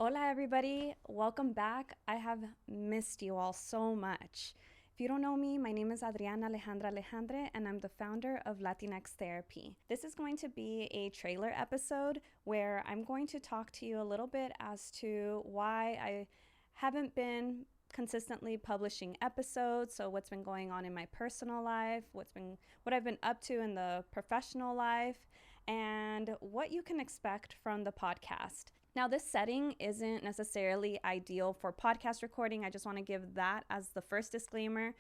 Hola, everybody. Welcome back. I have missed you all so much. If you don't know me, my name is Adriana Alejandre, and I'm the founder of Latinx Therapy. This is going to be a trailer episode where I'm going to talk to you a little bit as to why I haven't been consistently publishing episodes, so what's been going on in my personal life, what I've been up to in the professional life, and what you can expect from the podcast. Now, this setting isn't necessarily ideal for podcast recording. I just want to give that as the first disclaimer.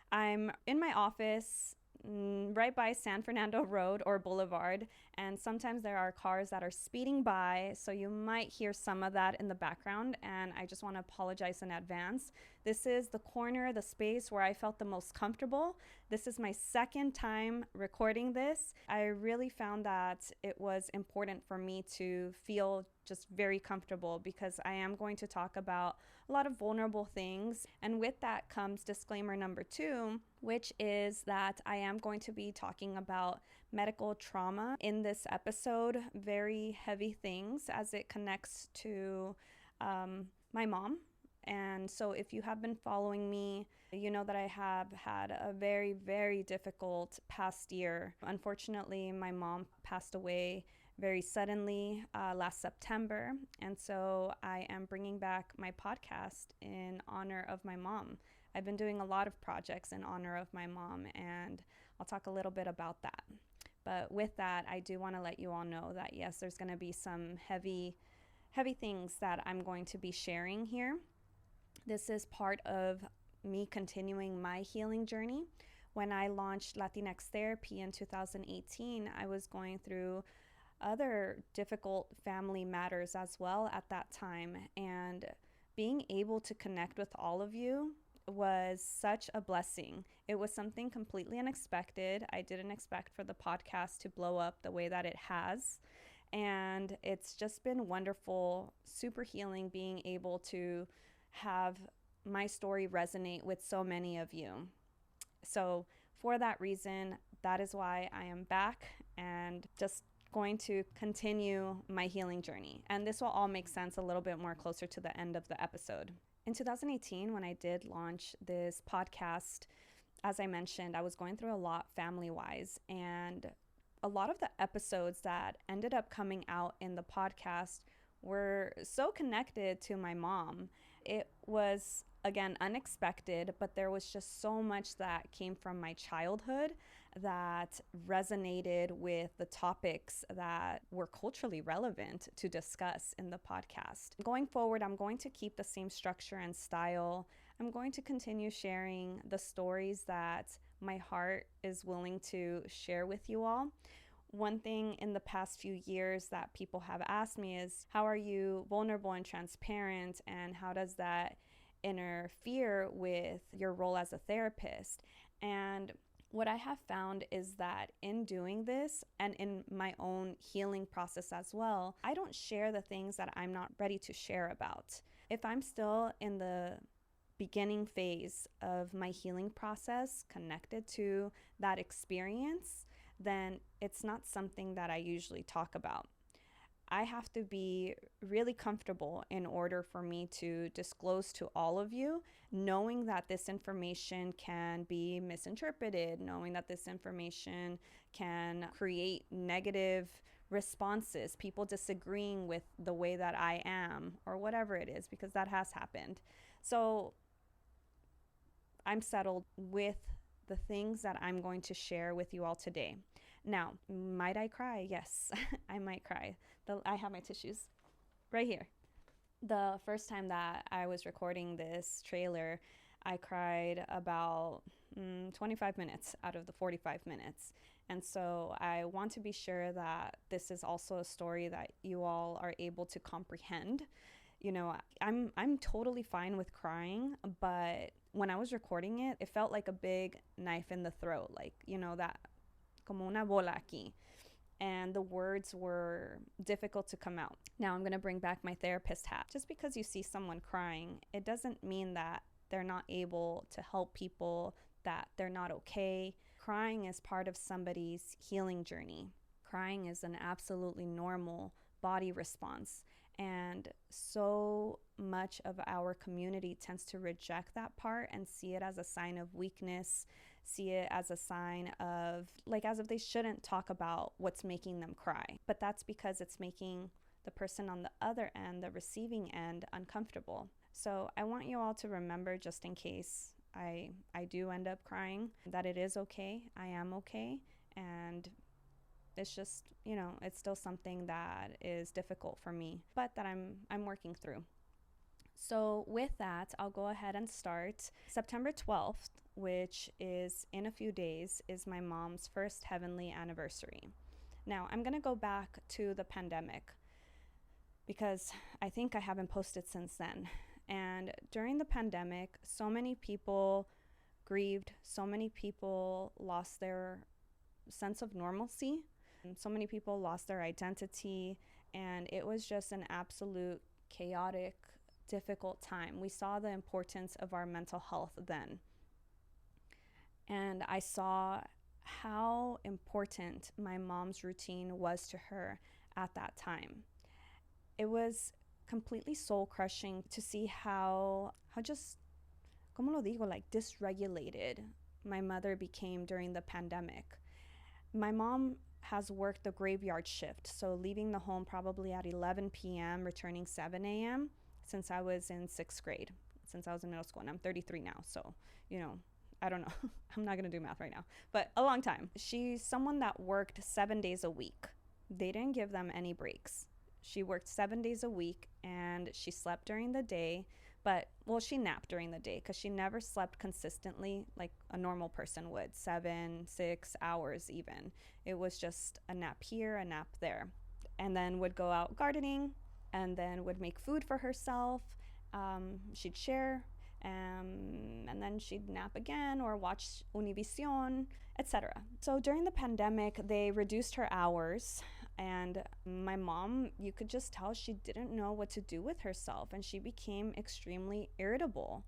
I'm in my office right by San Fernando Road or Boulevard, and sometimes there are cars that are speeding by, so you might hear some of that in the background, and I just want to apologize in advance. This is the corner, the space where I felt the most comfortable. This is my second time recording this. I really found that it was important for me to feel just very comfortable because I am going to talk about a lot of vulnerable things. And with that comes disclaimer number 2, which is that I am going to be talking about medical trauma in this episode, very heavy things as it connects to my mom. And so if you have been following me, you know that I have had a very, very difficult past year. Unfortunately, my mom passed away very suddenly last September. And so I am bringing back my podcast in honor of my mom. I've been doing a lot of projects in honor of my mom, and I'll talk a little bit about that. But with that, I do want to let you all know that yes, there's going to be some heavy things that I'm going to be sharing here. This is part of me continuing my healing journey. When I launched Latinx Therapy in 2018, I was going through other difficult family matters as well at that time. And being able to connect with all of you was such a blessing. It was something completely unexpected. I didn't expect for the podcast to blow up the way that it has. And it's just been wonderful, super healing being able to have my story resonate with so many of you. So, for that reason, that is why I am back and just going to continue my healing journey. And this will all make sense a little bit more closer to the end of the episode. In 2018, when I did launch this podcast, as I mentioned, I was going through a lot family-wise, and a lot of the episodes that ended up coming out in the podcast were so connected to my mom. It was, again, unexpected, but there was just so much that came from my childhood that resonated with the topics that were culturally relevant to discuss in the podcast. Going forward, I'm going to keep the same structure and style. I'm going to continue sharing the stories that my heart is willing to share with you all. One thing in the past few years that people have asked me is, how are you vulnerable and transparent, and how does that interfere with your role as a therapist? And what I have found is that in doing this and in my own healing process as well, I don't share the things that I'm not ready to share about. If I'm still in the beginning phase of my healing process connected to that experience, then it's not something that I usually talk about. I have to be really comfortable in order for me to disclose to all of you, knowing that this information can be misinterpreted, knowing that this information can create negative responses, people disagreeing with the way that I am, or whatever it is, because that has happened. So I'm settled with the things that I'm going to share with you all today. Now, might I cry? Yes, I might cry. I have my tissues right here. The first time that I was recording this trailer, I cried about 25 minutes out of the 45 minutes. And so I want to be sure that this is also a story that you all are able to comprehend. You know, I'm totally fine with crying, but when I was recording it, it felt like a big knife in the throat, like, you know, that como una bola aquí. And the words were difficult to come out. Now I'm going to bring back my therapist hat. Just because you see someone crying, it doesn't mean that they're not able to help people, that they're not okay. Crying is part of somebody's healing journey. Crying is an absolutely normal body response. And so much of our community tends to reject that part and see it as a sign of weakness, see it as a sign of, like, as if they shouldn't talk about what's making them cry. But that's because it's making the person on the other end, the receiving end, uncomfortable. So I want you all to remember, just in case I do end up crying, that it is okay. I am okay. And it's just, it's still something that is difficult for me, but that I'm working through. So with that, I'll go ahead and start. September 12th, which is in a few days, is my mom's first heavenly anniversary. Now, I'm going to go back to the pandemic because I think I haven't posted since then. And during the pandemic, so many people grieved, so many people lost their sense of normalcy, so many people lost their identity, and it was just an absolute chaotic, difficult time. We saw the importance of our mental health then. And I saw how important my mom's routine was to her at that time. It was completely soul-crushing to see how just, como lo digo, like dysregulated my mother became during the pandemic. My mom has worked the graveyard shift, so leaving the home probably at 11 p.m., returning 7 a.m. since I was in 6th grade, since I was in middle school, and I'm 33 now, so, I don't know. I'm not going to do math right now, but a long time. She's someone that worked 7 days a week. They didn't give them any breaks. She worked 7 days a week, and she slept during the day, she napped during the day because she never slept consistently like a normal person would, 7-6 hours even. It was just a nap here, a nap there, and then would go out gardening, and then would make food for herself. She'd share, and then she'd nap again or watch Univision, etc. So during the pandemic, they reduced her hours. And my mom, you could just tell she didn't know what to do with herself, and she became extremely irritable.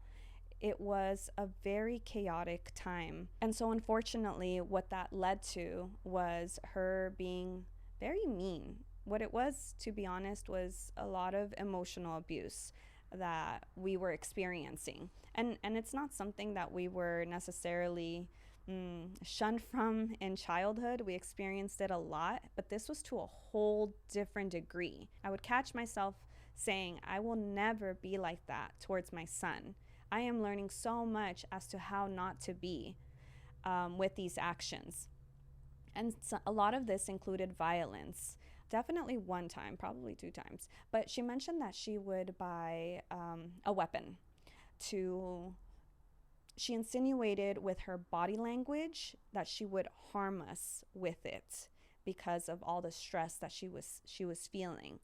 It was a very chaotic time. And so unfortunately, what that led to was her being very mean. What it was, to be honest, was a lot of emotional abuse that we were experiencing. And it's not something that we were necessarily shunned from in childhood. We experienced it a lot, but this was to a whole different degree. I would catch myself saying, I will never be like that towards my son. I am learning so much as to how not to be with these actions. And so a lot of this included violence. Definitely one time, probably 2 times. But she mentioned that she would buy a weapon to... She insinuated with her body language that she would harm us with it because of all the stress that she was feeling.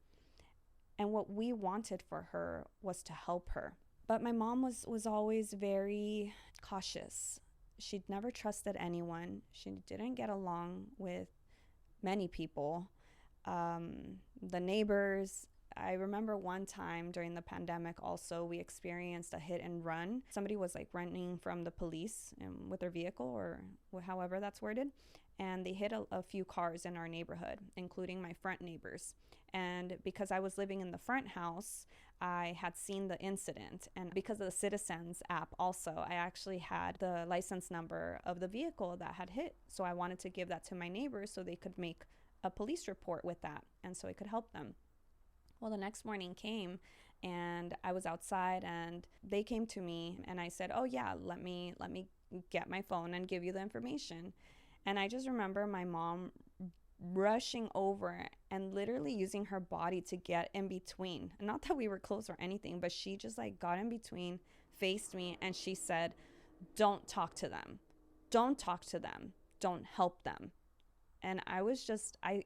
And what we wanted for her was to help her. But my mom was always very cautious. She'd never trusted anyone. She didn't get along with many people. The neighbors. I remember one time during the pandemic also, we experienced a hit and run. Somebody was like running from the police with their vehicle, or however that's worded, and they hit a few cars in our neighborhood, including my front neighbors. And because I was living in the front house, I had seen the incident. And because of the Citizens app also, I actually had the license number of the vehicle that had hit. So I wanted to give that to my neighbors so they could make a police report with that, and so it could help them. Well, the next morning came, and I was outside, and they came to me, and I said, oh yeah, let me get my phone and give you the information. And I just remember my mom rushing over and literally using her body to get in between. Not that we were close or anything, but she just like got in between, faced me, and she said, don't talk to them. Don't talk to them. Don't help them. And I was just, I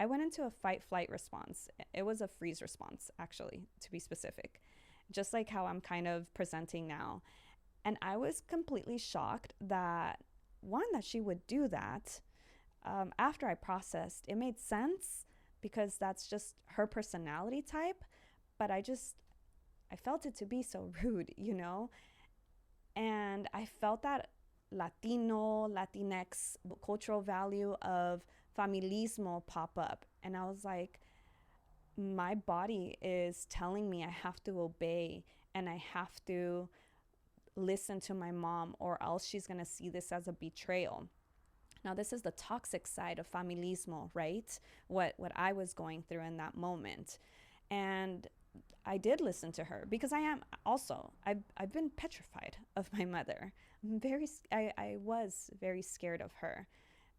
went into a fight-flight response. It was a freeze response, actually, to be specific, just like how I'm kind of presenting now. And I was completely shocked that, one, that she would do that. After I processed, it made sense because that's just her personality type, but I felt it to be so rude, And I felt that Latino, Latinx cultural value of familismo pop up. And I was like, my body is telling me I have to obey and I have to listen to my mom, or else she's going to see this as a betrayal. Now, this is the toxic side of familismo, right? What I was going through in that moment. And I did listen to her because I've been petrified of my mother. I was very scared of her.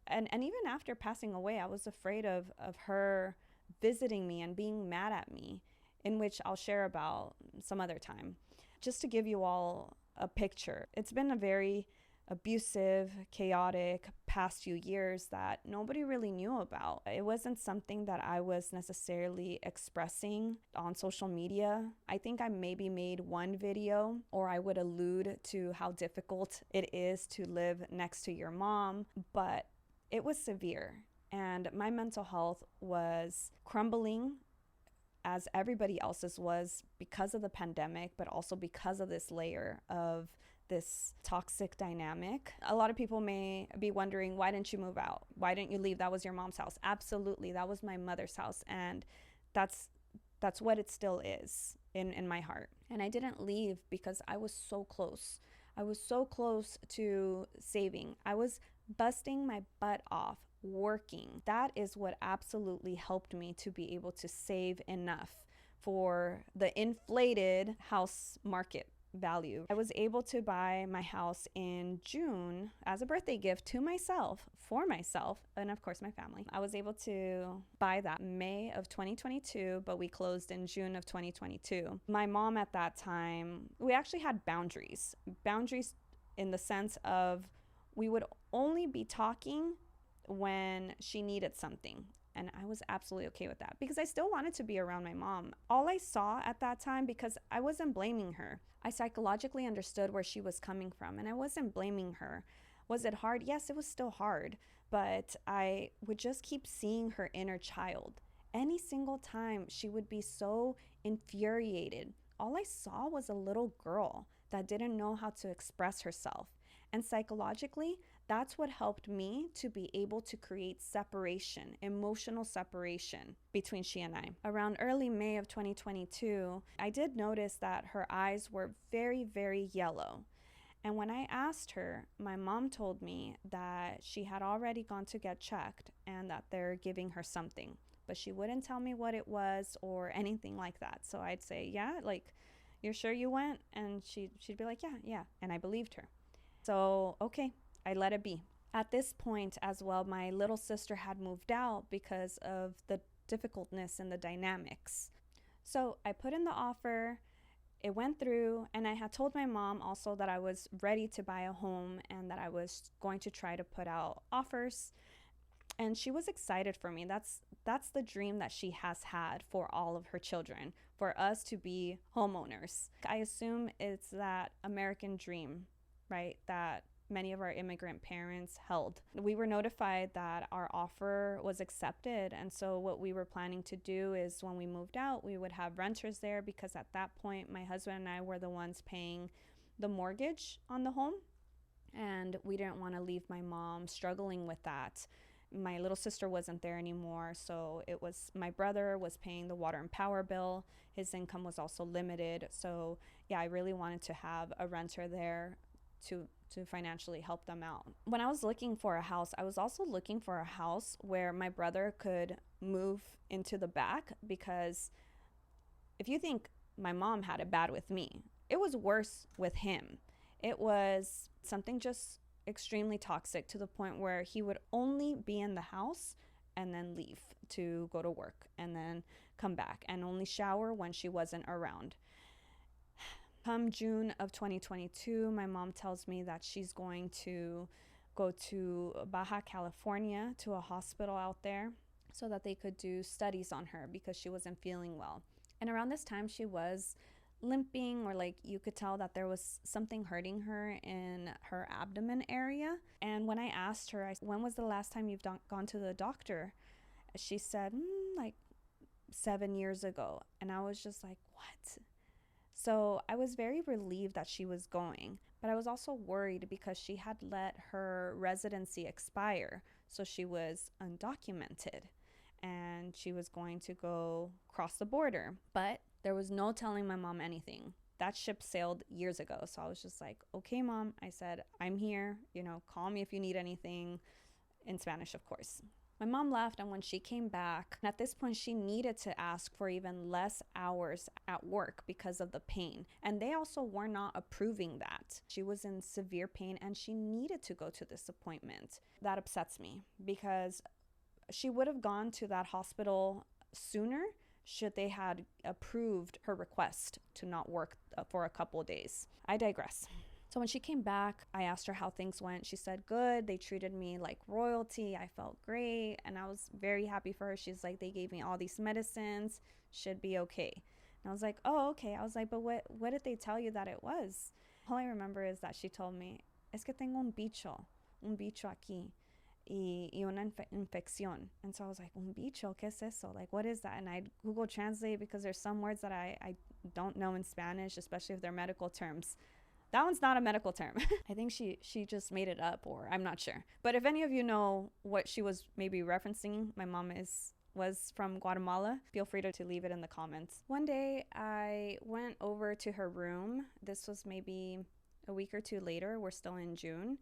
And even after passing away, I was afraid of her visiting me and being mad at me, in which I'll share about some other time. Just to give you all a picture, it's been a very abusive, chaotic past few years that nobody really knew about. It wasn't something that I was necessarily expressing on social media. I think I maybe made one video, or I would allude to how difficult it is to live next to your mom, but it was severe. And my mental health was crumbling, as everybody else's was, because of the pandemic, but also because of this layer of this toxic dynamic. A lot of people may be wondering, why didn't you move out? Why didn't you leave? That was your mom's house. Absolutely, that was my mother's house, and that's what it still is in my heart. And I didn't leave because I was so close. I was so close to saving. I was busting my butt off working. That is what absolutely helped me to be able to save enough for the inflated house market value. I was able to buy my house in June as a birthday gift to myself, for myself, and of course my family. I was able to buy that May of 2022, but we closed in June of 2022. My mom at that time, we actually had boundaries in the sense of we would only be talking when she needed something. And I was absolutely okay with that because I still wanted to be around my mom. All I saw at that time, because I wasn't blaming her, I psychologically understood where she was coming from, and I wasn't blaming her. Was it hard? Yes, it was still hard, but I would just keep seeing her inner child. Any single time she would be so infuriated. All I saw was a little girl that didn't know how to express herself. And psychologically, that's what helped me to be able to create separation, emotional separation between she and I. Around early May of 2022, I did notice that her eyes were very, very yellow. And when I asked her, my mom told me that she had already gone to get checked and that they're giving her something, but she wouldn't tell me what it was or anything like that. So I'd say, yeah, like, you're sure you went? And she'd be like, yeah. And I believed her. So, okay, I let it be. At this point as well, my little sister had moved out because of the difficultness in the dynamics. So I put in the offer, it went through, and I had told my mom also that I was ready to buy a home and that I was going to try to put out offers. And she was excited for me. That's the dream that she has had for all of her children, for us to be homeowners. I assume it's that American dream, right, that many of our immigrant parents held. We were notified that our offer was accepted, and so what we were planning to do is when we moved out, we would have renters there, because at that point my husband and I were the ones paying the mortgage on the home, and we didn't want to leave my mom struggling with that. My little sister wasn't there anymore, so it was my brother was paying the water and power bill. His income was also limited, so yeah, I really wanted to have a renter there to financially help them out. When I was looking for a house, I was also looking for a house where my brother could move into the back, because if you think my mom had it bad with me, it was worse with him. It was something just extremely toxic, to the point where he would only be in the house and then leave to go to work and then come back and only shower when she wasn't around. Come June of 2022, my mom tells me that she's going to go to Baja California, to a hospital out there, so that they could do studies on her because she wasn't feeling well. And around this time, she was limping, or like you could tell that there was something hurting her in her abdomen area. And when I asked her, when was the last time you've gone to the doctor? She said, like 7 years ago. And I was just like, what? So I was very relieved that she was going, but I was also worried because she had let her residency expire, so she was undocumented. and she was going to go cross the border. But there was no telling my mom anything. That ship sailed years ago. So I was just like, okay, mom. I said, I'm here. Call me if you need anything, in Spanish, of course. My mom left, and when she came back, at this point, she needed to ask for even less hours at work because of the pain. And they also were not approving that. She was in severe pain, and she needed to go to this appointment. That upsets me because she would have gone to that hospital sooner should they had approved her request to not work for a couple of days. I digress. So when she came back, I asked her how things went. She said, good. They treated me like royalty. I felt great. And I was very happy for her. She's like, they gave me all these medicines. Should be okay. And I was like, oh, okay. I was like, but what did they tell you that it was? All I remember is that she told me, es que tengo un bicho aquí. Y una infección. And so I was like, un bicho, ¿qué es eso? Like, what is that? And I Google Translate because there's some words that I don't know in Spanish, especially if they're medical terms. That one's not a medical term. I think she just made it up, or I'm not sure. But if any of you know what she was maybe referencing, my mom was from Guatemala. Feel free to leave it in the comments. One day I went over to her room. This was maybe a week or two later. We're still in June.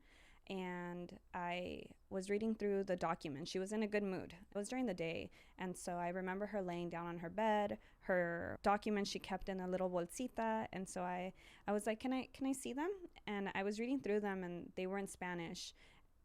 And I was reading through the document. She was in a good mood. It was during the day. And so I remember her laying down on her bed, her documents she kept in a little bolsita. And so I was like, can I see them? And I was reading through them, and they were in Spanish.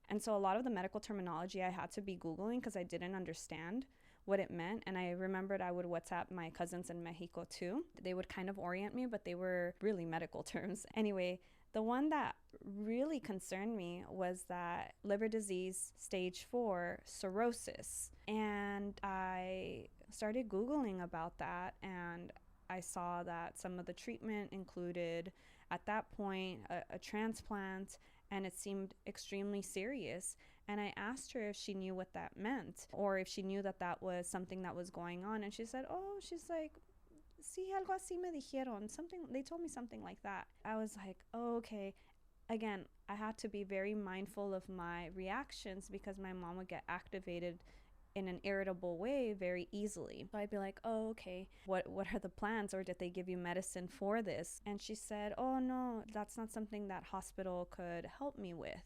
And so a lot of the medical terminology I had to be Googling because I didn't understand what it meant. And I remembered I would WhatsApp my cousins in Mexico too. They would kind of orient me, but they were really medical terms. Anyway, the one that really concerned me was that liver disease stage 4 cirrhosis. And I started Googling about that, and I saw that some of the treatment included, at that point, a transplant, and it seemed extremely serious. And I asked her if she knew what that meant, or if she knew that that was something that was going on. And she said, oh, she's like, sí, algo así me dijeron. They told me something like that. I was like, oh, okay. Again, I had to be very mindful of my reactions because my mom would get activated in an irritable way very easily. So I'd be like, oh, okay, what are the plans? Or did they give you medicine for this? And she said, oh, no, that's not something that hospital could help me with.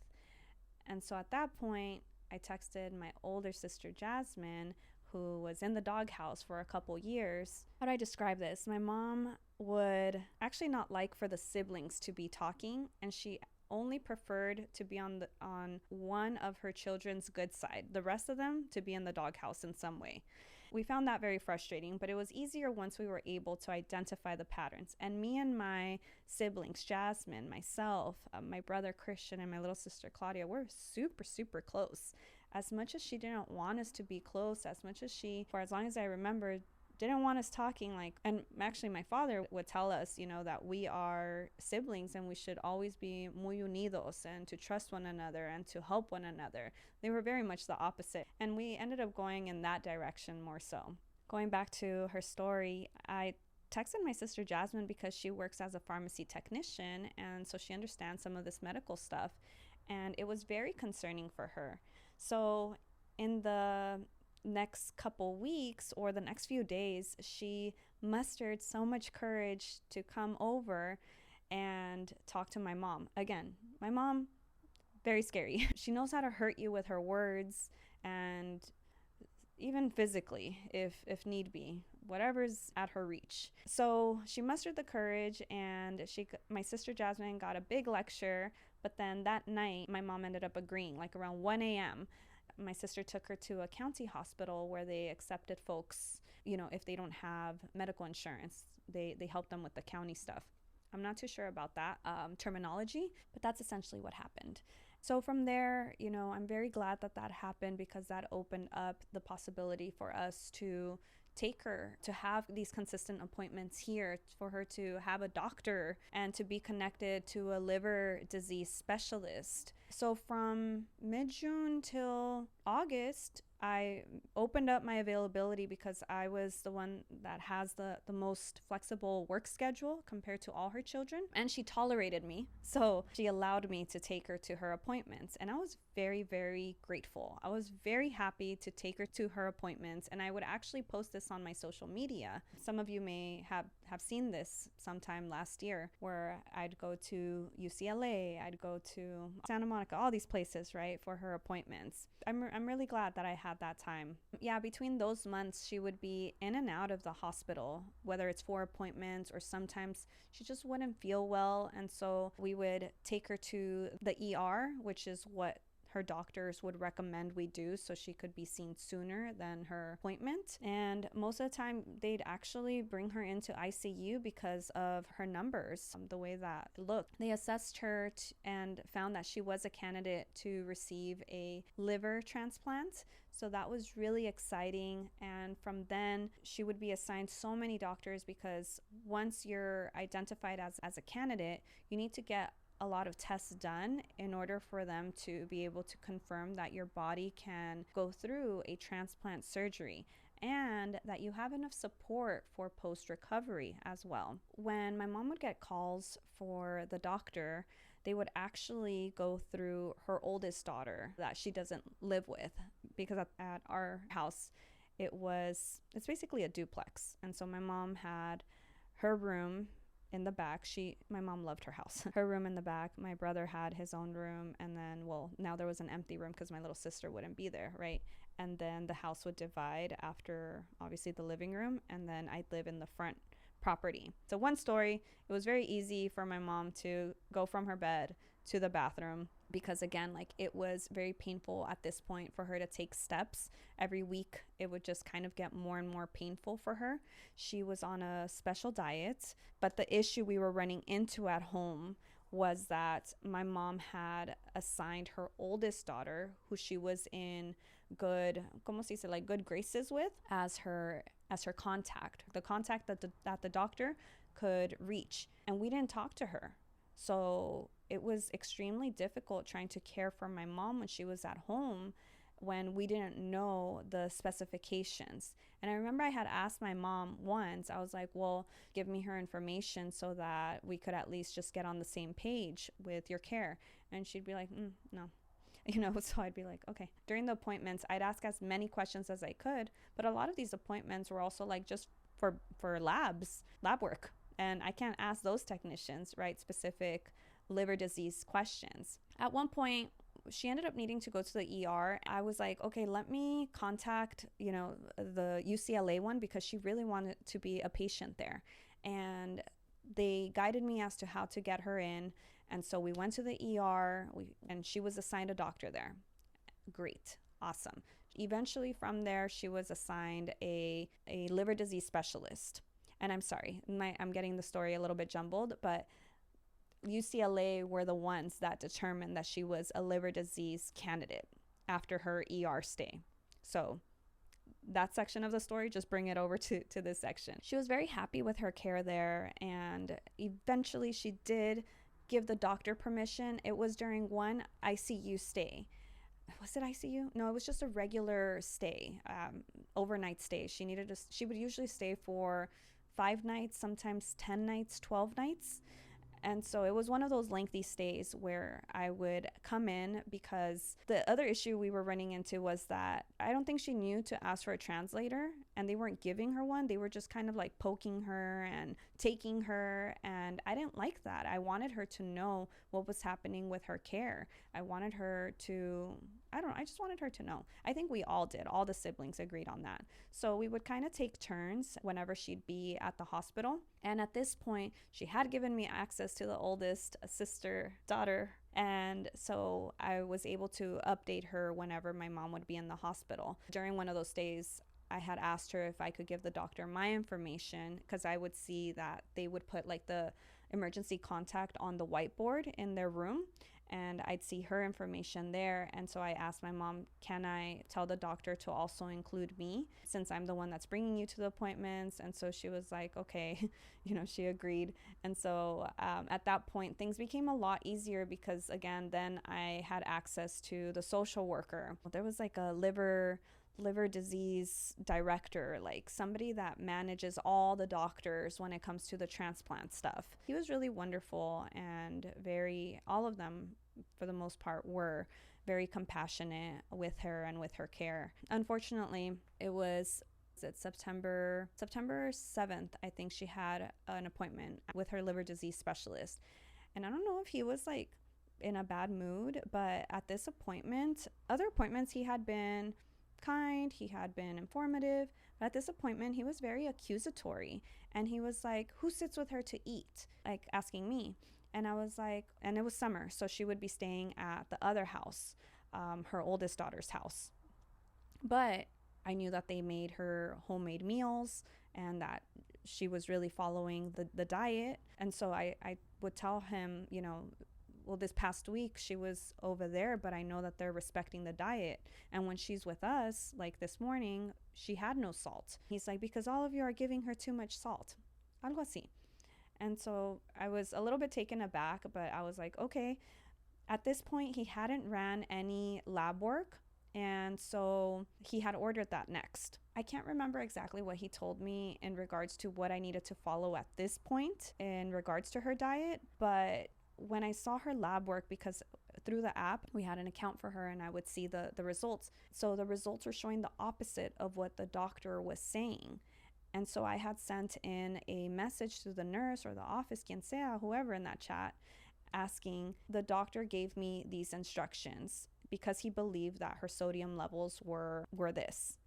And so at that point, I texted my older sister, Jasmine, who was in the doghouse for a couple years. How do I describe this? My mom would actually not like for the siblings to be talking, and she only preferred to be on one of her children's good side, the rest of them to be in the doghouse in some way. We found that very frustrating, but it was easier once we were able to identify the patterns. And me and my siblings, Jasmine, myself, my brother Christian, and my little sister Claudia, we're super, super close. As much as she didn't want us to be close, as much as she, for as long as I remember, didn't want us talking, and actually my father would tell us, that we are siblings and we should always be muy unidos and to trust one another and to help one another. They were very much the opposite. And we ended up going in that direction more so. Going back to her story, I texted my sister Jasmine because she works as a pharmacy technician, and so she understands some of this medical stuff. And it was very concerning for her. So in the next couple weeks or the next few days, she mustered so much courage to come over and talk to my mom. Again, my mom, very scary. She knows how to hurt you with her words, and even physically, if need be, whatever's at her reach. So she mustered the courage, and my sister Jasmine got a big lecture. But then that night, my mom ended up agreeing, like around 1 a.m. My sister took her to a county hospital where they accepted folks, if they don't have medical insurance, they help them with the county stuff. I'm not too sure about that terminology, but that's essentially what happened. So from there, I'm very glad that happened because that opened up the possibility for us to take her to have these consistent appointments here, for her to have a doctor and to be connected to a liver disease specialist. So from mid-June till August, I opened up my availability because I was the one that has the most flexible work schedule compared to all her children. And she tolerated me. So she allowed me to take her to her appointments. And I was very, very grateful. I was very happy to take her to her appointments. And I would actually post this on my social media. Some of you may have seen this sometime last year, where I'd go to UCLA, I'd go to Santa Monica, all these places, right, for her appointments. I'm really glad that I had that time. Yeah, between those months, she would be in and out of the hospital, whether it's for appointments or sometimes she just wouldn't feel well. And so we would take her to the ER, which is what her doctors would recommend we do so she could be seen sooner than her appointment. And most of the time, they'd actually bring her into ICU because of her numbers, the way that it looked. They assessed her and found that she was a candidate to receive a liver transplant. So that was really exciting. And from then, she would be assigned so many doctors because once you're identified as a candidate, you need to get a lot of tests done in order for them to be able to confirm that your body can go through a transplant surgery and that you have enough support for post-recovery as well. When my mom would get calls for the doctor, they would actually go through her oldest daughter that she doesn't live with, because at our house, it's basically a duplex. And so my mom had her room in the back. My mom loved her house. Her room in the back. My brother had his own room. And then, now there was an empty room because my little sister wouldn't be there, right? And then the house would divide after, obviously, the living room. And then I'd live in the front property. So one story, it was very easy for my mom to go from her bed to the bathroom because, again, it was very painful at this point for her to take steps. Every week, it would just kind of get more and more painful for her. She was on a special diet, but the issue we were running into at home was that my mom had assigned her oldest daughter, who she was in good graces with, as her contact, the contact that the doctor could reach. And we didn't talk to her. So it was extremely difficult trying to care for my mom when she was at home when we didn't know the specifications. And I remember I had asked my mom once, I was like, well, give me her information so that we could at least just get on the same page with your care. And she'd be like, no. So I'd be like, okay. During the appointments, I'd ask as many questions as I could, but a lot of these appointments were also just for lab work. And I can't ask those technicians, right, specific liver disease questions. At one point, she ended up needing to go to the ER. I was like, okay, let me contact, the UCLA one, because she really wanted to be a patient there. And they guided me as to how to get her in. And so we went to the ER, and she was assigned a doctor there. Great. Awesome. Eventually from there, she was assigned a liver disease specialist. And I'm sorry, I'm getting the story a little bit jumbled, but UCLA were the ones that determined that she was a liver disease candidate after her ER stay. So that section of the story, just bring it over to this section. She was very happy with her care there, and eventually she did give the doctor permission. It was during one ICU stay. Was it ICU? No, it was just a regular stay, overnight stay. She would usually stay for 5 nights, sometimes 10 nights, 12 nights. And so it was one of those lengthy stays where I would come in, because the other issue we were running into was that I don't think she knew to ask for a translator, and they weren't giving her one. They were just kind of poking her and taking her. And I didn't like that. I wanted her to know what was happening with her care. I wanted her to, I just wanted her to know. I think we all did. All the siblings agreed on that. So we would kind of take turns whenever she'd be at the hospital. And at this point, she had given me access to the oldest daughter. And so I was able to update her whenever my mom would be in the hospital. During one of those days, I had asked her if I could give the doctor my information, because I would see that they would put the emergency contact on the whiteboard in their room, and I'd see her information there. And so I asked my mom, can I tell the doctor to also include me, since I'm the one that's bringing you to the appointments? And so she was like, okay, she agreed. And so at that point, things became a lot easier, because again, then I had access to the social worker. There was a liver liver disease director, like somebody that manages all the doctors when it comes to the transplant stuff. He was really wonderful, and all of them for the most part were very compassionate with her and with her care. Unfortunately, it was September 7th, I think she had an appointment with her liver disease specialist. And I don't know if he was like in a bad mood, but at this appointment, other appointments, he had been kind, he had been informative, but at this appointment, he was very accusatory. And he was like, "Who sits with her to eat?" Like asking me. And I was like, and it was summer, so she would be staying at the other house, her oldest daughter's house. But I knew that they made her homemade meals and that she was really following the diet. And so I would tell him, well, this past week she was over there, but I know that they're respecting the diet. And when she's with us, like this morning, she had no salt. He's like, because all of you are giving her too much salt. Algo así. And so I was a little bit taken aback, but I was like, okay. At this point, he hadn't ran any lab work. And so he had ordered that next. I can't remember exactly what he told me in regards to what I needed to follow at this point in regards to her diet. But when I saw her lab work, because through the app, we had an account for her and I would see the results. So the results were showing the opposite of what the doctor was saying. And so I had sent in a message to the nurse or the office, quien sea, whoever in that chat, asking, the doctor gave me these instructions because he believed that her sodium levels were this.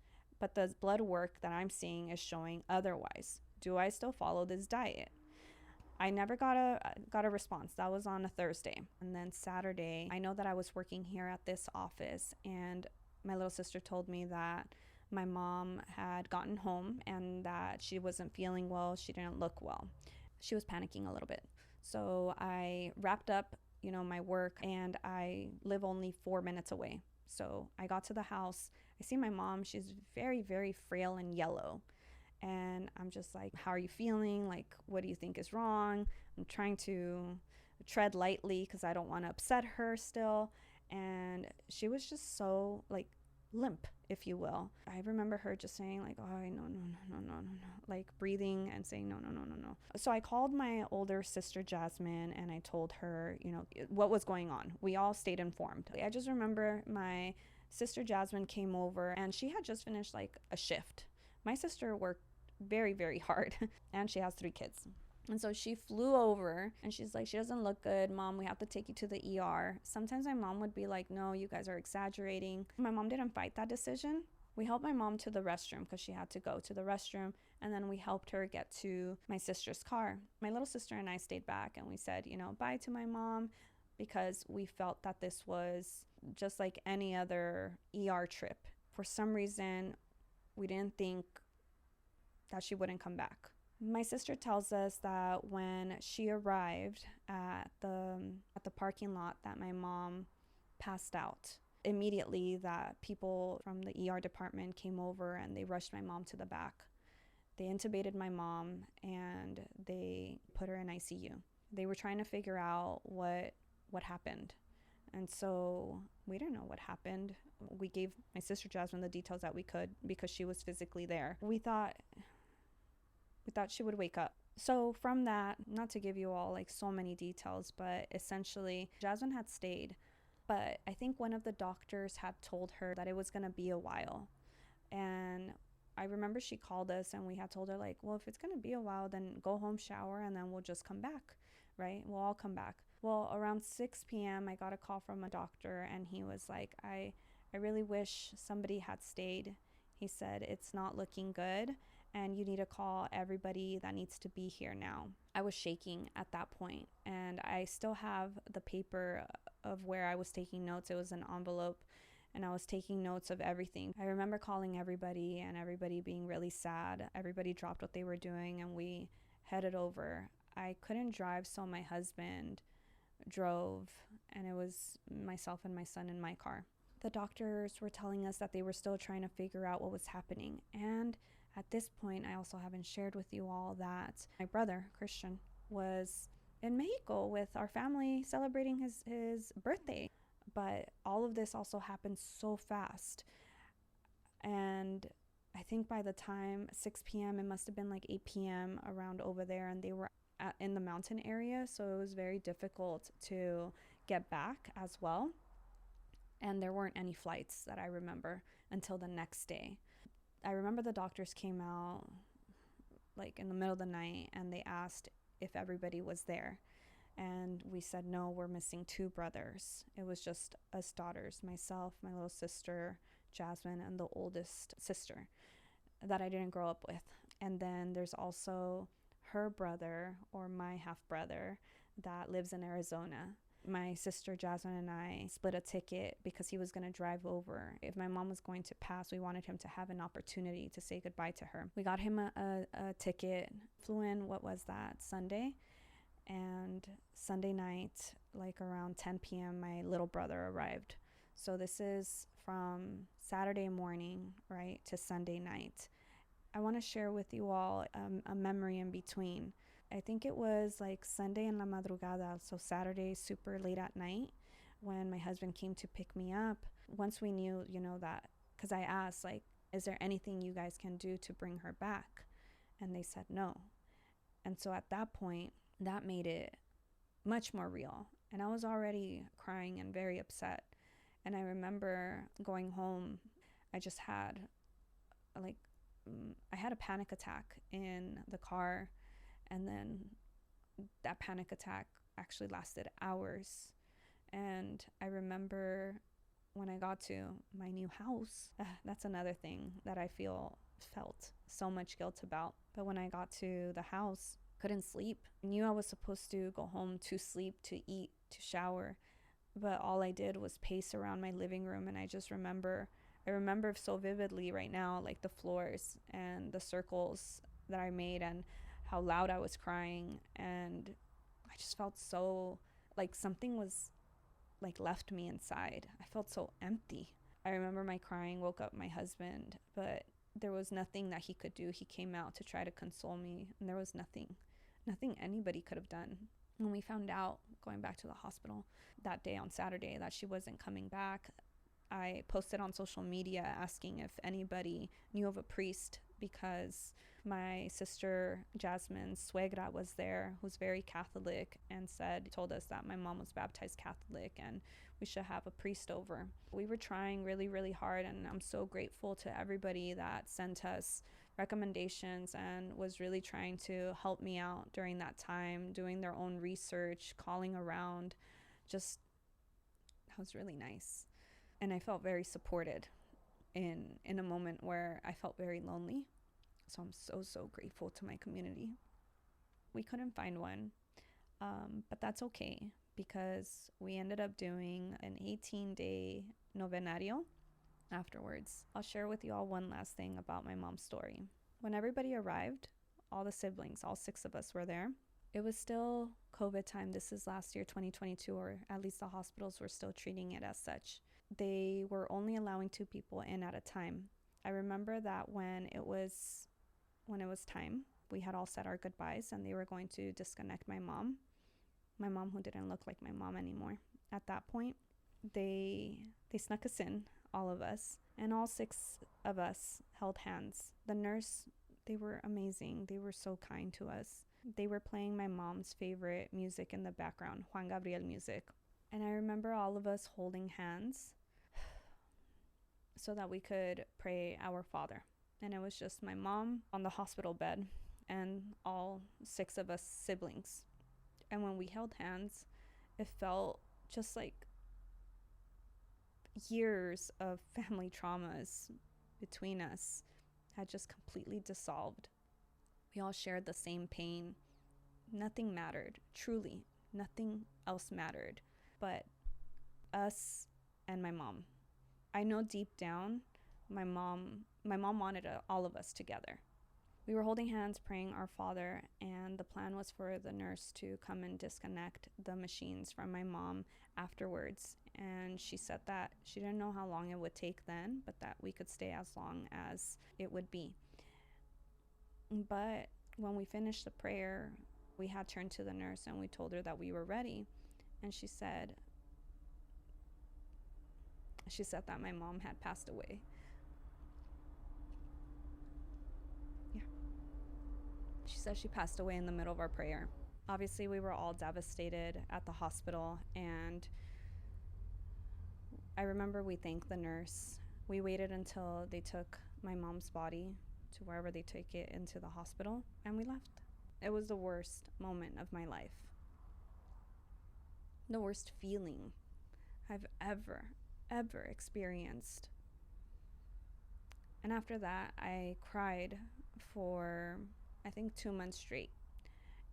But the blood work that I'm seeing is showing otherwise. Do I still follow this diet? I never got a response. That was on a Thursday. And then Saturday, I know that I was working here at this office, and my little sister told me that my mom had gotten home and that she wasn't feeling well. She didn't look well. She was panicking a little bit. So I wrapped up, my work, and I live only 4 minutes away. So I got to the house. I see my mom. She's very, very frail and yellow. And I'm just like, how are you feeling? Like, what do you think is wrong? I'm trying to tread lightly because I don't want to upset her still. And she was just so like limp, if you will. I remember her just saying like, oh, no, like breathing and saying no. So I called my older sister Jasmine and I told her, what was going on. We all stayed informed. I just remember my sister Jasmine came over and she had just finished like a shift. My sister worked very, very hard and she has 3 kids. And so she flew over and she's like, she doesn't look good. Mom, we have to take you to the ER. Sometimes my mom would be like, no, you guys are exaggerating. My mom didn't fight that decision. We helped my mom to the restroom because she had to go to the restroom. And then we helped her get to my sister's car. My little sister and I stayed back and we said, bye to my mom, because we felt that this was just like any other ER trip. For some reason, we didn't think that she wouldn't come back. My sister tells us that when she arrived at the parking lot, that my mom passed out. Immediately, that people from the ER department came over and they rushed my mom to the back. They intubated my mom and they put her in ICU. They were trying to figure out what happened. And so we didn't know what happened. We gave my sister Jasmine the details that we could because she was physically there. We thought she would wake up. So from that, not to give you all like so many details, but essentially Jasmine had stayed. But I think one of the doctors had told her that it was going to be a while. And I remember she called us and we had told her like, well, if it's going to be a while, then go home, shower, and then we'll just come back, right? We'll all come back. Well, around 6 p.m., I got a call from a doctor and he was like, I really wish somebody had stayed. He said, it's not looking good and you need to call everybody that needs to be here now. I was shaking at that point and I still have the paper of where I was taking notes. It was an envelope and I was taking notes of everything. I remember calling everybody and everybody being really sad. Everybody dropped what they were doing and we headed over. I couldn't drive, so my husband drove and it was myself and my son in my car. The doctors were telling us that they were still trying to figure out what was happening. And at this point, I also haven't shared with you all that my brother, Christian, was in Mexico with our family celebrating his birthday. But all of this also happened so fast. And I think by the time 6 p.m., it must have been like 8 p.m. around over there, and they were in the mountain area, so it was very difficult to get back as well. And there weren't any flights that I remember until the next day. I remember the doctors came out like in the middle of the night, and they asked if everybody was there. And we said, no, we're missing two brothers. It was just us daughters, myself, my little sister, Jasmine, and the oldest sister that I didn't grow up with. And then there's also her brother, or my half brother, that lives in Arizona. My sister Jasmine and I split a ticket because he was going to drive over. If my mom was going to pass, we wanted him to have an opportunity to say goodbye to her. We got him a ticket, flew in, what was that, Sunday? And Sunday night, like around 10 p.m., my little brother arrived. So this is from Saturday morning, right, to Sunday night. I want to share with you all a memory in between. I think it was like Sunday en la madrugada, so Saturday super late at night, when my husband came to pick me up. Once we knew, that, because I asked, like, is there anything you guys can do to bring her back? And they said no. And so at that point, that made it much more real. And I was already crying and very upset. And I remember going home, I just had I had a panic attack in the car. And then that panic attack actually lasted hours. And I remember when I got to my new house, that's another thing that I felt so much guilt about. But when I got to the house, couldn't sleep. I knew I was supposed to go home to sleep, to eat, to shower. But all I did was pace around my living room. And I remember so vividly right now, like the floors and the circles that I made, and how loud I was crying. And I just felt so like something was like left me inside. I felt so empty. I remember my crying woke up my husband, but there was nothing that he could do. He came out to try to console me, and there was nothing anybody could have done. When we found out, going back to the hospital that day on Saturday, that she wasn't coming back, I posted on social media asking if anybody knew of a priest, because my sister Jasmine's suegra was there, who's very Catholic, and told us that my mom was baptized Catholic and we should have a priest over. We were trying really, really hard, and I'm so grateful to everybody that sent us recommendations and was really trying to help me out during that time, doing their own research, calling around. That was really nice. And I felt very supported in a moment where I felt very lonely. So I'm so grateful to my community. We couldn't find one, but that's okay, because we ended up doing an 18-day novenario afterwards. I'll share with you all one last thing about my mom's story. When everybody arrived, all the siblings, all 6 of us were there. It was still COVID time. This is last year, 2022, or at least the hospitals were still treating it as such. They were only allowing 2 people in at a time. I remember that when it was time, we had all said our goodbyes, and they were going to disconnect my mom who didn't look like my mom anymore. At that point, they snuck us in, all of us, and all 6 of us held hands. The nurse, they were amazing. They were so kind to us. They were playing my mom's favorite music in the background, Juan Gabriel music. And I remember all of us holding hands so that we could pray Our Father. And it was just my mom on the hospital bed and all 6 of us siblings. And when we held hands, it felt just like years of family traumas between us had just completely dissolved. We all shared the same pain. Nothing mattered. Truly, nothing else mattered but us and my mom. I know deep down, my mom wanted all of us together. We were holding hands, praying Our Father, and the plan was for the nurse to come and disconnect the machines from my mom afterwards. And she said that she didn't know how long it would take then, but that we could stay as long as it would be. But when we finished the prayer, we had turned to the nurse and we told her that we were ready. And she said that my mom had passed away. She says she passed away in the middle of our prayer. Obviously, we were all devastated at the hospital, and I remember we thanked the nurse. We waited until they took my mom's body to wherever they took it into the hospital, and we left. It was the worst moment of my life. The worst feeling I've ever experienced. And after that, I cried for, I think, 2 months straight.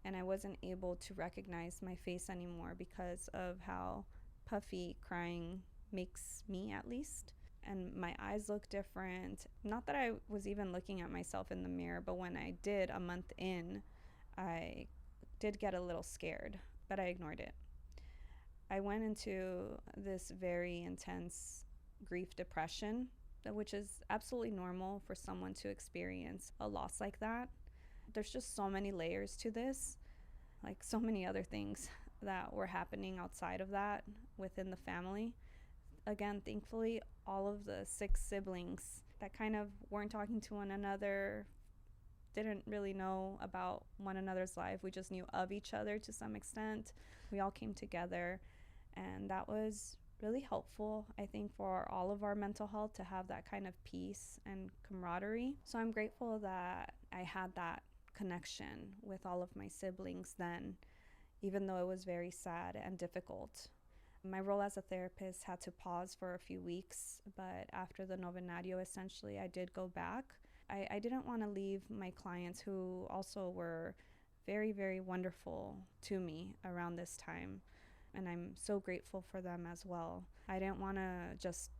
And I wasn't able to recognize my face anymore because of how puffy crying makes me, at least. And my eyes look different. Not that I was even looking at myself in the mirror, but when I did a month in, I did get a little scared, but I ignored it. I went into this very intense grief depression, which is absolutely normal for someone to experience a loss like that. There's just so many layers to this, like so many other things that were happening outside of that within the family. Again, thankfully, all of the 6 siblings that kind of weren't talking to one another, didn't really know about one another's life. We just knew of each other to some extent. We all came together, and that was really helpful, I think, for all of our mental health, to have that kind of peace and camaraderie. So I'm grateful that I had that connection with all of my siblings then, even though it was very sad and difficult. My role as a therapist had to pause for a few weeks, but after the novenario, essentially, I did go back. I didn't want to leave my clients, who also were very, very wonderful to me around this time, and I'm so grateful for them as well. I didn't want to just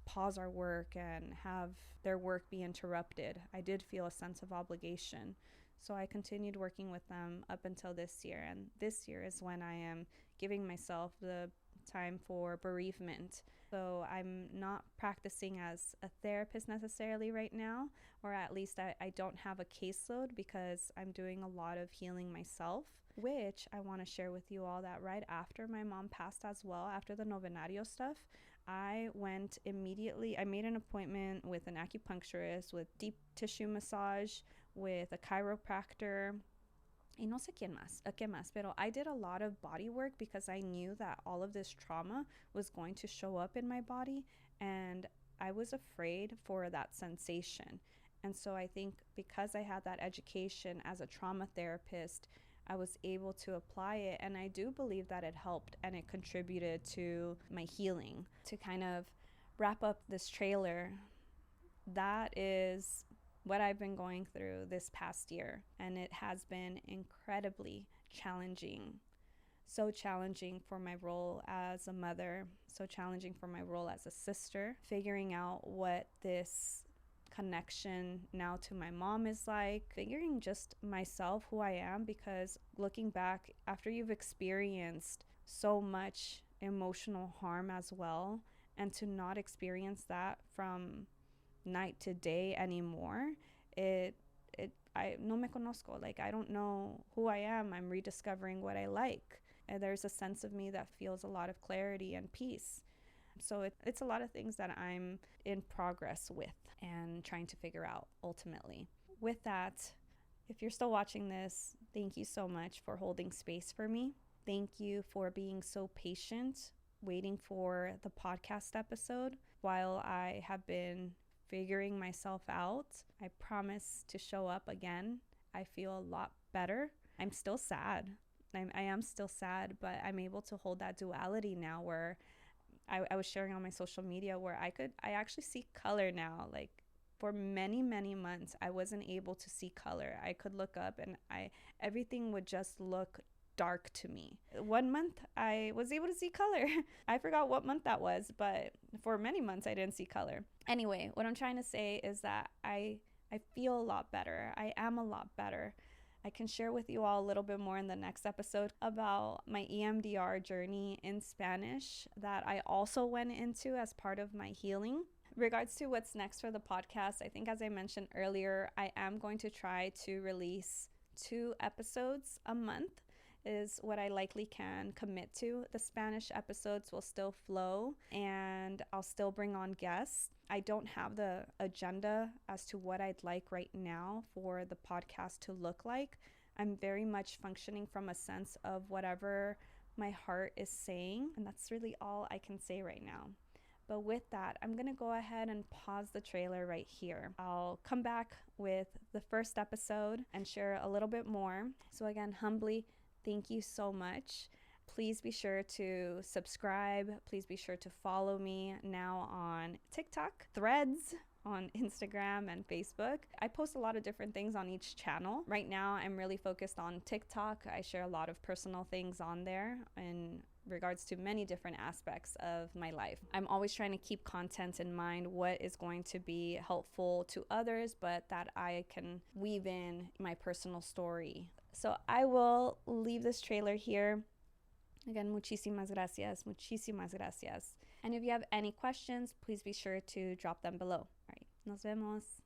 pause our work and have their work be interrupted. I did feel a sense of obligation. So I continued working with them up until this year. And this year is when I am giving myself the time for bereavement. So I'm not practicing as a therapist necessarily right now, or at least I don't have a caseload, because I'm doing a lot of healing myself, which I want to share with you all that right after my mom passed as well, after the novenario stuff, I went immediately. I made an appointment with an acupuncturist, with deep tissue massage, with a chiropractor, y no sé qué más, pero I did a lot of body work because I knew that all of this trauma was going to show up in my body, and I was afraid for that sensation. And so I think because I had that education as a trauma therapist, I was able to apply it, and I do believe that it helped and it contributed to my healing. To kind of wrap up this trailer, that is what I've been going through this past year, and it has been incredibly challenging. So challenging for my role as a mother, so challenging for my role as a sister, figuring out what this connection now to my mom is like, figuring just myself, who I am, because looking back, after you've experienced so much emotional harm as well, and to not experience that from night to day anymore, I no me conozco, like I don't know who I am. I'm rediscovering what I like, and there's a sense of me that feels a lot of clarity and peace. So it's a lot of things that I'm in progress with and trying to figure out ultimately. With that, if you're still watching this, thank you so much for holding space for me. Thank you for being so patient, waiting for the podcast episode while I have been figuring myself out. I promise to show up again. I feel a lot better. I'm still sad. I am still sad, but I'm able to hold that duality now, where I was sharing on my social media where I actually see color now. Like for many, many months, I wasn't able to see color. I could look up and everything would just look dark to me. 1 month I was able to see color. I forgot what month that was, but for many months I didn't see color. Anyway, what I'm trying to say is that I feel a lot better. I am a lot better. I can share with you all a little bit more in the next episode about my EMDR journey in Spanish that I also went into as part of my healing. Regards to what's next for the podcast, I think as I mentioned earlier, I am going to try to release 2 episodes a month. is what I likely can commit to. The Spanish episodes will still flow and I'll still bring on guests. I don't have the agenda as to what I'd like right now for the podcast to look like. I'm very much functioning from a sense of whatever my heart is saying, and that's really all I can say right now. But with that, I'm going to go ahead and pause the trailer right here. I'll come back with the first episode and share a little bit more. So again, humbly, thank you so much. Please be sure to subscribe. Please be sure to follow me now on TikTok, Threads, on Instagram and Facebook. I post a lot of different things on each channel. Right now, I'm really focused on TikTok. I share a lot of personal things on there in regards to many different aspects of my life. I'm always trying to keep content in mind, what is going to be helpful to others, but that I can weave in my personal story. So I will leave this trailer here. Again, muchísimas gracias, muchísimas gracias. And if you have any questions, please be sure to drop them below. All right, nos vemos.